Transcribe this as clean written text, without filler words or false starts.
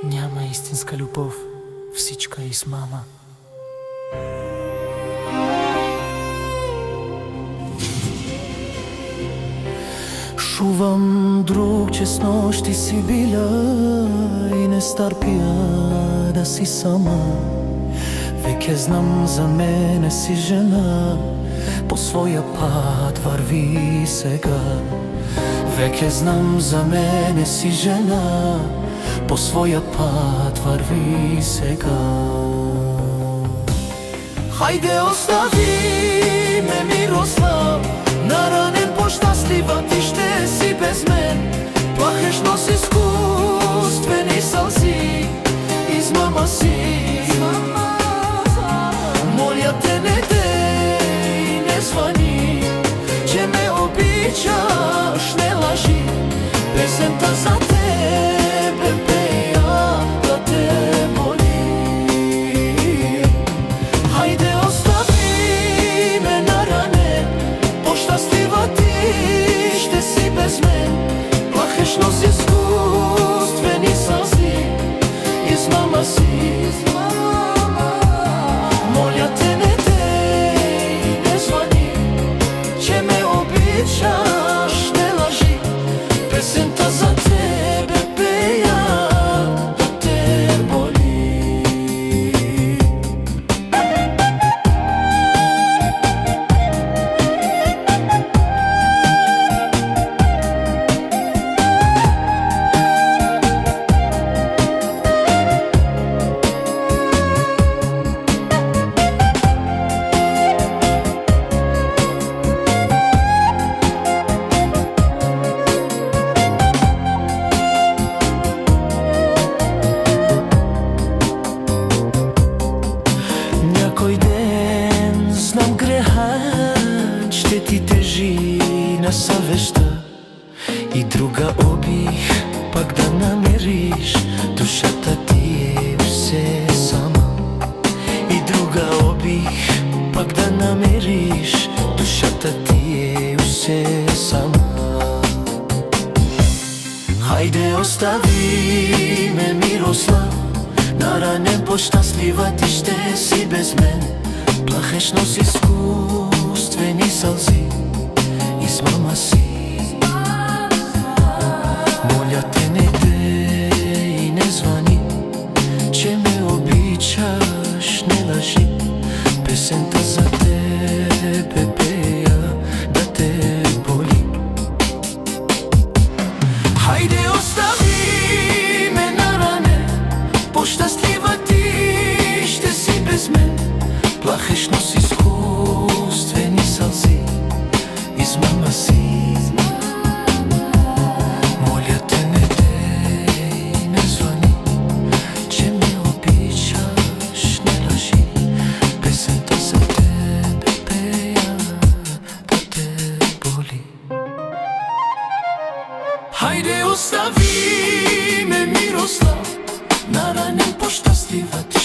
Няма истинска љубов, всичка е измама. Шувам друг чеснощ ти си била и не старпија да си сама. Веќе знам за мене си жена, по своја пат варви сега. Веќе знам за мене си жена, по своја пат варви сега. Хајде остави ме Мирослав, наранен поштаслива ти ще си без мен. Плахеш нос искуствени сълзи, измама си. Моля те не дей, не звъни, че ме обичаш, не лъжи. Песента за тебе пея, да те боли. Хайде остави ме наранен, по-щастлива ти ще си без мен. Плахеш нос изкуствени сълзи, измама си. Моля те не дей, не звъни, че ме обичаш, не лъжи. Песента за тебе пея, да те боли. Некој ден знам грехот ще ти тежи на съвестта, и друга обих пак да намериш, душата ти е все сама. И друга обих пак да намериш, душата ти е все сама. Хајде остави ме Мирослав, наранен по-щастлива ти ще си без мен. Плахеш нос изкуствени сълзи, измама си. Моля те не дей, не звъни, че ме обичаш, не лъжи. Песента за тебе пея, да те боли. Хайде остави ме наранен, по-щастлива ти ще си без мен. Плахеш нос изкуствени сълзи, измама си. Моля те не дей, не звъни, че ме обичаш, не лъжи. Песента за тебе пея, да те боли. Хайде остави ме Мирослав, наранен по-щастлива ти